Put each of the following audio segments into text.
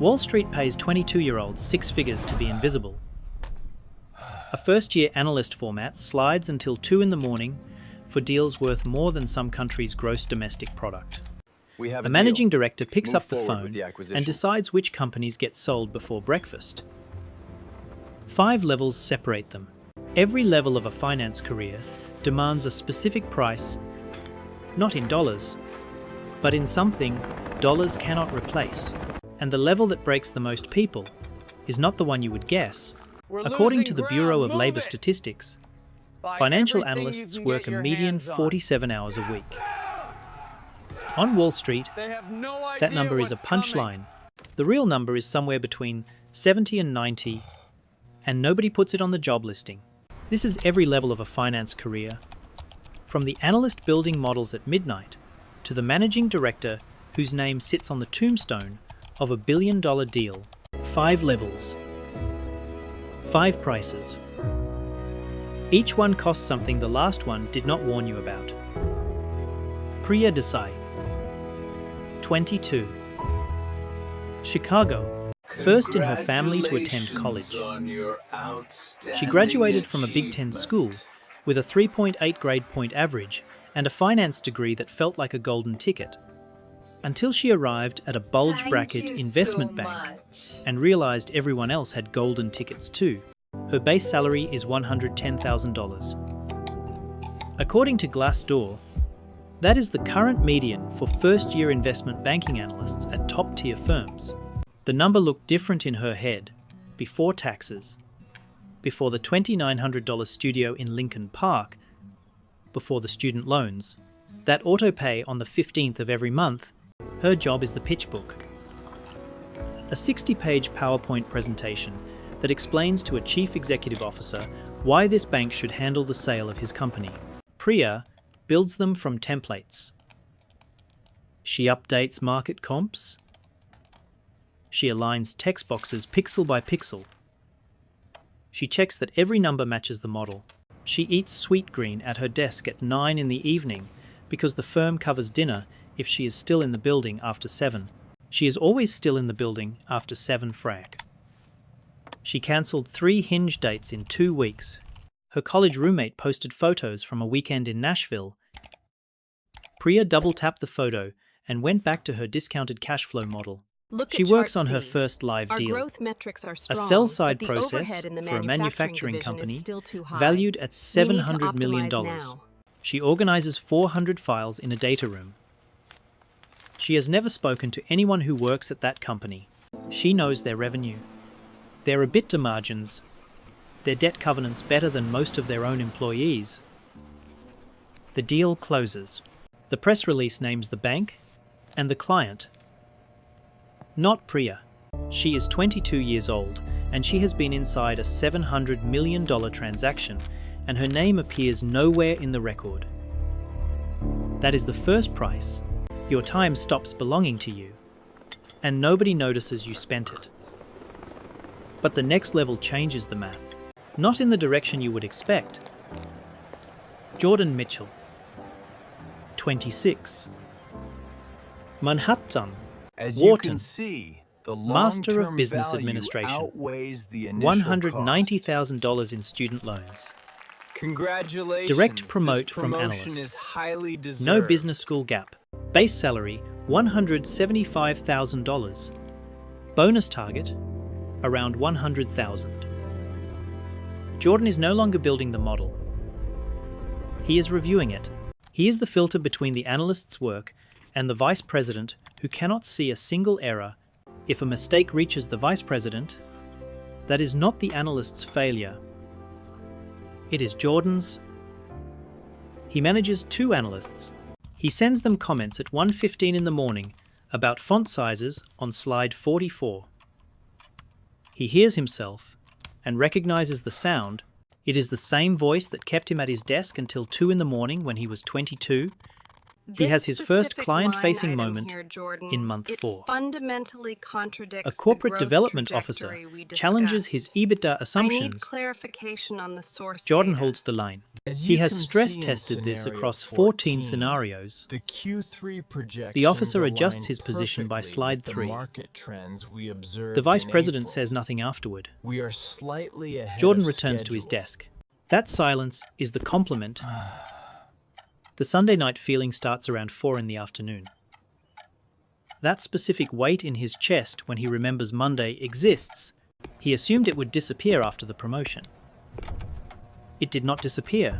Wall Street pays 22-year-olds 6 figures to be invisible. A first-year analyst format slides until 2 in the morning for deals worth more than some countries' gross domestic product. A managing director picks up the phone and decides which companies get sold before breakfast. 5 levels separate them. Every level of a finance career demands a specific price, not in dollars, but in something dollars cannot replace. And the level that breaks the most people is not the one you would guess. According to the Bureau of Labor Statistics, financial analysts work a median 47 hours a week. On Wall Street, that number is a punchline. The real number is somewhere between 70 and 90, and nobody puts it on the job listing. This is every level of a finance career, from the analyst building models at midnight to the managing director whose name sits on the tombstone of a billion-dollar deal. 5 levels. 5 prices. Each one costs something the last one did not warn you about. Priya Desai, 22. Chicago, first in her family to attend college. She graduated from a Big Ten school with a 3.8 grade point average and a finance degree that felt like a golden ticket, until she arrived at a bulge bracket investment bank and realized everyone else had golden tickets too. Her base salary is $110,000. According to Glassdoor, that is the current median for first-year investment banking analysts at top-tier firms. The number looked different in her head, before taxes, before the $2,900 studio in Lincoln Park, before the student loans, that auto-pay on the 15th of every month. Her job is the pitch book, a 60-page PowerPoint presentation that explains to a chief executive officer why this bank should handle the sale of his company. Priya builds them from templates. She updates market comps. She aligns text boxes pixel by pixel. She checks that every number matches the model. She eats sweetgreen at her desk at 9 in the evening because the firm covers dinner if she is still in the building after 7. She is always still in the building after 7 frac. She cancelled 3 Hinge dates in 2 weeks. Her college roommate posted photos from a weekend in Nashville. Priya double-tapped the photo and went back to her discounted cash flow model. She works on her first live deal, a sell-side process for a manufacturing company valued at $700 million. She organizes 400 files in a data room. She has never spoken to anyone who works at that company. She knows their revenue, their EBITDA margins, their debt covenants better than most of their own employees. The deal closes. The press release names the bank and the client. Not Priya. She is 22 years old and she has been inside a $700 million transaction and her name appears nowhere in the record. That is the first price. Your time stops belonging to you, and nobody notices you spent it. But the next level changes the math, not in the direction you would expect. Jordan Mitchell, 26. Manhattan, Wharton, Master of Business Administration, $190,000 in student loans. Congratulations. Direct promote from Analyst. No business school gap. Base salary, $175,000. Bonus target, around $100,000. Jordan is no longer building the model. He is reviewing it. He is the filter between the analyst's work and the vice president who cannot see a single error. If a mistake reaches the vice president, that is not the analyst's failure. It is Jordan's. He manages 2 analysts. He sends them comments at 1:15 in the morning about font sizes on slide 44. He hears himself and recognizes the sound. It is the same voice that kept him at his desk until 2 in the morning when he was 22. He has his first specific client-facing line item moment here, Jordan, in month it 4. fundamentally contradicts A corporate the growth development officer trajectory we challenges his discussed. EBITDA I need assumptions. clarification on the source Jordan data. holds the line. As He you has can see in stress-tested this scenario across 14 14, scenarios. The Q3 projections The officer adjusts align his position by perfectly slide with the 3. market trends we observed The vice in president April. says nothing afterward. We are slightly ahead Jordan of returns to his schedule. desk. That silence is the compliment. The Sunday night feeling starts around 4 in the afternoon. That specific weight in his chest when he remembers Monday exists. He assumed it would disappear after the promotion. It did not disappear.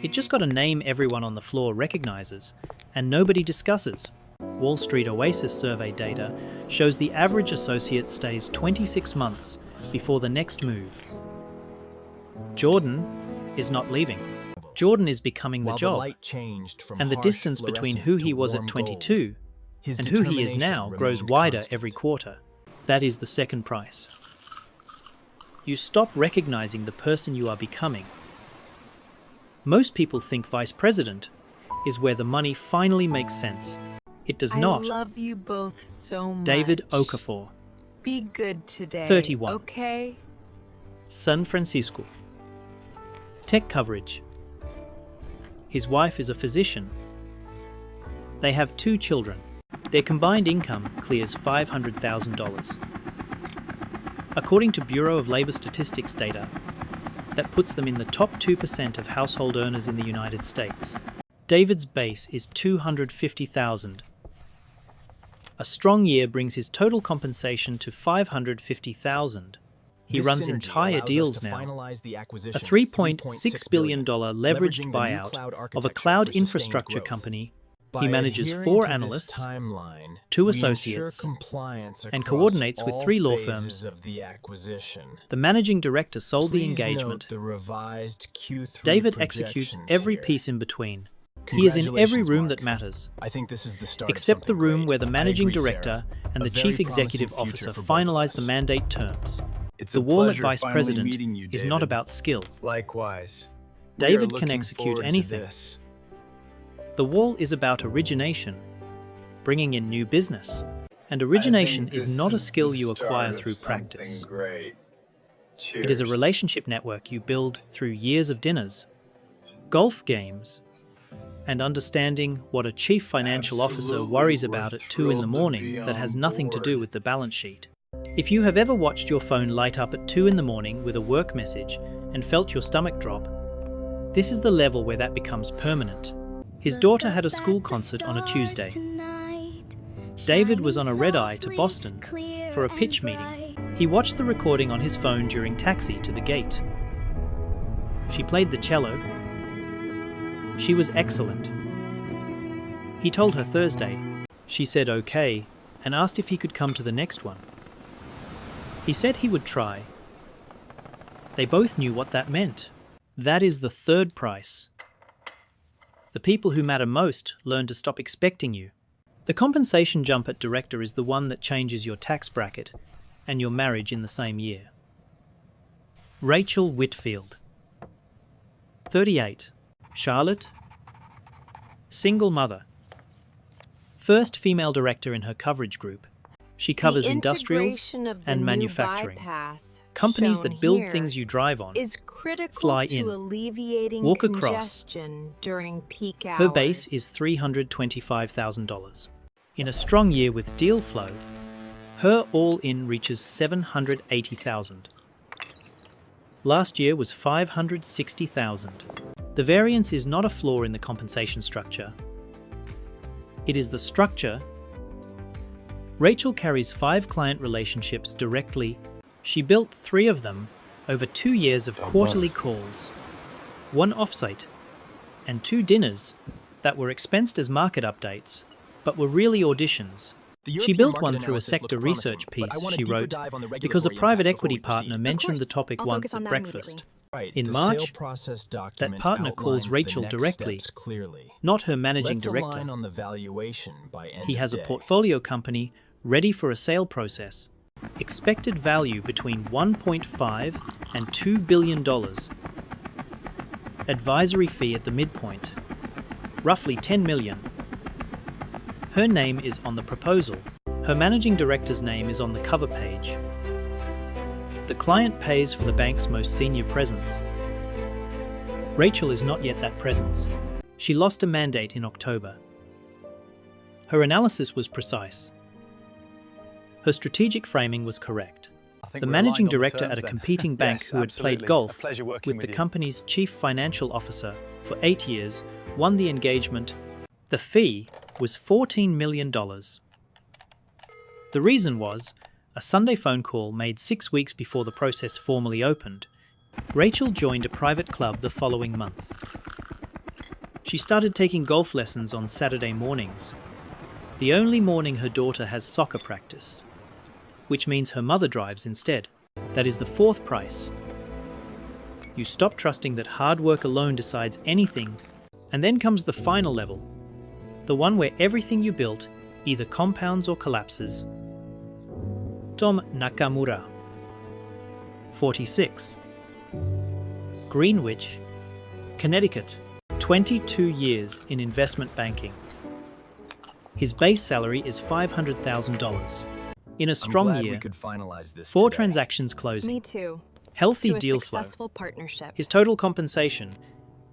It just got a name everyone on the floor recognizes, and nobody discusses. Wall Street Oasis survey data shows the average associate stays 26 months before the next move. Jordan is not leaving. Jordan is becoming the While job, the light changed from and the harsh distance between who he fluorescent was to at warm 22 gold, his and who he is determination now grows remained wider constant. every quarter. That is the second price. You stop recognizing the person you are becoming. Most people think vice president is where the money finally makes sense. It does not. I love you both so much. David Okafor, Be good today. 31. Okay? San Francisco. Tech coverage. His wife is a physician. They have 2 children. Their combined income clears $500,000. According to Bureau of Labor Statistics data, that puts them in the top 2% of household earners in the United States. David's base is $250,000. A strong year brings his total compensation to $550,000. He This runs synergy entire allows us deals to now. finalize the A acquisition of $3.6 billion leveraged leveraging the new buyout cloud of a architecture cloud for sustained infrastructure growth. company. By He manages adhering 4 to this analysts, timeline, 2 we ensure associates, compliance and across coordinates with all 3 law phases firms. of the acquisition. The managing director sold the Please engagement. note the revised Q3 David executes projections every here. piece in between. He is in every Congratulations, room Mark. that matters, I think this is the start except of the something room great. where the I managing agree, director Sarah. and A the very chief executive promising officer future for both of finalize the us. mandate terms. It's The a wall at pleasure vice finally president meeting you, is David. not about skill. Likewise. We are David can looking execute forward to anything. this. The wall is about origination, bringing in new business. And origination is not a skill you acquire through practice. It is a relationship network you build through years of dinners, golf games, and understanding what a chief financial officer Absolutely, worries we're about at 2 in the thrilled to morning be that has on nothing to do board. with the balance sheet. If you have ever watched your phone light up at 2 in the morning with a work message and felt your stomach drop, this is the level where that becomes permanent. His daughter had a school concert on a Tuesday. David was on a red-eye to Boston for a pitch meeting. He watched the recording on his phone during taxi to the gate. She played the cello. She was excellent. He told her Thursday. She said okay and asked if he could come to the next one. He said he would try. They both knew what that meant. That is the third price. The people who matter most learn to stop expecting you. The compensation jump at director is the one that changes your tax bracket and your marriage in the same year. Rachel Whitfield, 38, Charlotte, single mother, first female director in her coverage group. She covers industrials and manufacturing, companies that build things you drive on, is critical fly to in, alleviating walk across. congestion during peak hours. Her base is $325,000. In a strong year with deal flow, her all-in reaches $780,000. Last year was $560,000. The variance is not a flaw in the compensation structure. It is the structure. Rachel carries 5 client relationships directly. She built 3 of them over 2 years of quarterly calls, 1 offsite, and 2 dinners that were expensed as market updates, but were really auditions. The She European built market one through a analysis sector looks promising, research but piece I want a she deeper wrote dive on the because a regulatory private impact before equity we partner proceed. mentioned the course. topic I'll once focus on at that breakfast. immediately. Right, In the March, sale process document partner calls outlines the Rachel next directly, steps clearly. not her managing Let's director. align on the valuation by end He of has a day. portfolio company ready for a sale process. Expected value between $1.5 and $2 billion. Advisory fee at the midpoint. roughly 10 million. Her name is on the proposal. Her managing director's name is on the cover page. The client pays for the bank's most senior presence. Rachel is not yet that presence. She lost a mandate in October. Her analysis was precise. Her strategic framing was correct. The managing director at a competing bank who had played golf with the company's chief financial officer for 8 years won the engagement. The fee was $14 million. The reason was a Sunday phone call made 6 weeks before the process formally opened. Rachel joined a private club the following month. She started taking golf lessons on Saturday mornings, the only morning her daughter has soccer practice, which means her mother drives instead. That is the fourth price. You stop trusting that hard work alone decides anything, and then comes the final level, the one where everything you built either compounds or collapses. Tom Nakamura, 46. Greenwich, Connecticut, 22 years in investment banking. His base salary is $500,000. In a strong year, 4 transactions closing. Me too. Healthy To a deal flow. successful partnership. His total compensation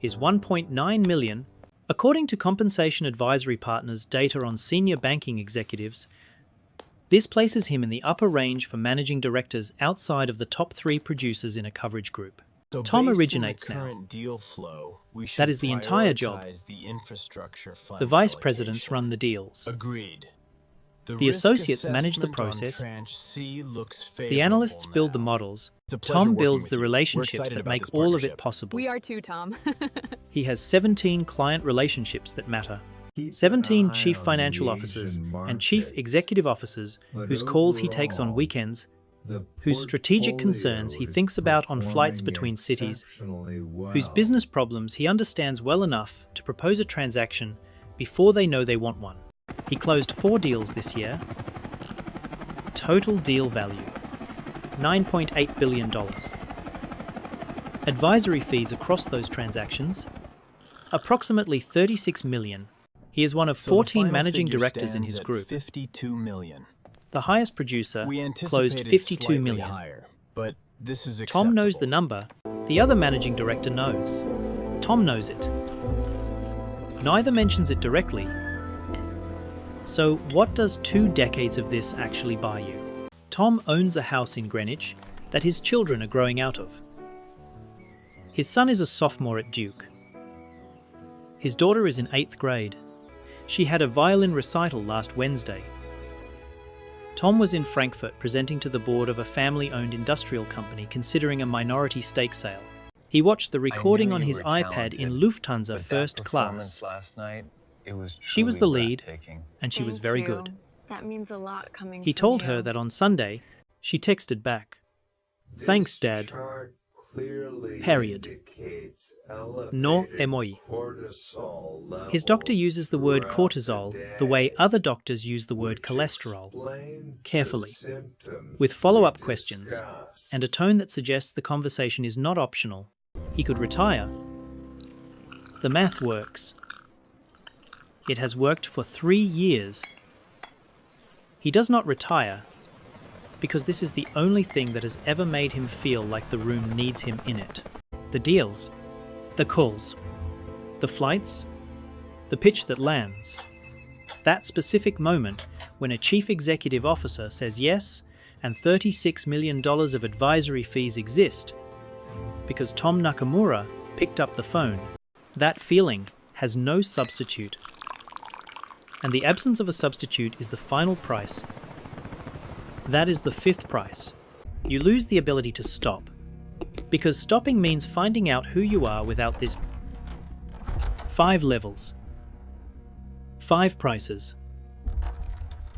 is $1.9 million. According to Compensation Advisory Partners' data on senior banking executives, this places him in the upper range for managing directors outside of the top 3 producers in a coverage group. So Tom based on originates the now. current deal flow, we That should is the entire job. prioritize the infrastructure fund The vice allocation. presidents run the deals. Agreed. The risk associates manage the assessment on process. tranche C looks The analysts favorable build the now. models. It's a pleasure Tom working builds with the you. We're relationships excited that about make this all of it partnership. possible. We are too, Tom. He has 17 client relationships that matter. 17 chief financial officers and chief executive officers whose calls he takes on weekends, whose strategic concerns he thinks about on flights between cities, whose business problems he understands well enough to propose a transaction before they know they want one. He closed 4 deals this year. Total deal value, $9.8 billion. Advisory fees across those transactions, approximately $36 million. He is one of So the 14 final managing figure directors in stands his at group. $52 million. The highest producer We closed anticipated $52 slightly million. higher, but this is Tom knows the acceptable. number. The other managing director knows. Tom knows it. Neither mentions it directly. So what does 2 decades of this actually buy you? Tom owns a house in Greenwich that his children are growing out of. His son is a sophomore at Duke. His daughter is in 8th grade. She had a violin recital last Wednesday. Tom was in Frankfurt presenting to the board of a family-owned industrial company considering a minority stake sale. He watched the recording on his iPad in Lufthansa first class. Last night, it was She was the lead, breathtaking. and she was Thank very you. good. That means a lot coming He from told you. her that on Sunday, she texted back, "Thanks, Dad. Period. No emoji." His doctor uses the word cortisol the way other doctors use the word cholesterol, carefully, with follow-up questions, and a tone that suggests the conversation is not optional. He could retire. The math works. It has worked for 3 years. He does not retire because this is the only thing that has ever made him feel like the room needs him in it. The deals, the calls, the flights, the pitch that lands. That specific moment when a chief executive officer says yes and $36 million of advisory fees exist because Tom Nakamura picked up the phone. That feeling has no substitute. And the absence of a substitute is the final price. That is the 5th price. You lose the ability to stop. Because stopping means finding out who you are without this. 5 levels. 5 prices.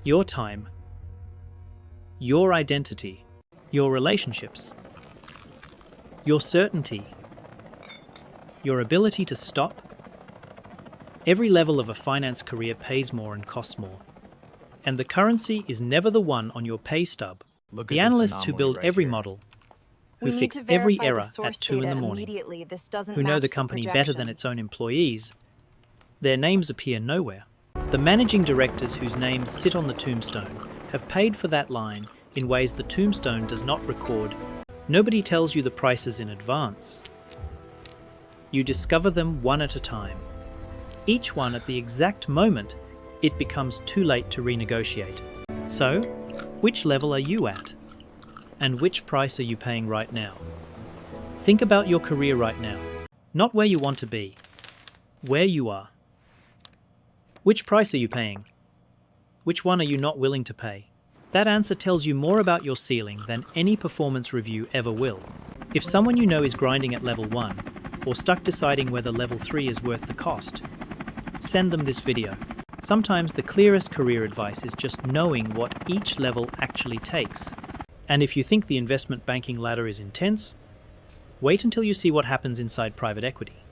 Your time. Your identity. Your relationships. Your certainty. Your ability to stop. Every level of a finance career pays more and costs more. And the currency is never the one on your pay stub. Look The at this analysts who anomaly build right every here. model, We who need fix to every verify error the source at 2 in the data morning, immediately. This doesn't who know match the company better than projections. its own employees, Their names appear nowhere. The managing directors whose names sit on the tombstone have paid for that line in ways the tombstone does not record. Nobody tells you the prices in advance. You discover them one at a time. Each one at the exact moment it becomes too late to renegotiate. So, which level are you at? And which price are you paying right now? Think about your career right now. Not where you want to be. Where you are. Which price are you paying? Which one are you not willing to pay? That answer tells you more about your ceiling than any performance review ever will. If someone you know is grinding at level 1, or stuck deciding whether level 3 is worth the cost, send them this video. Sometimes the clearest career advice is just knowing what each level actually takes. And if you think the investment banking ladder is intense, wait until you see what happens inside private equity.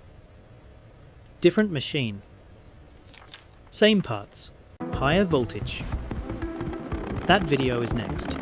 Different machine. Same parts. Higher voltage. That video is next.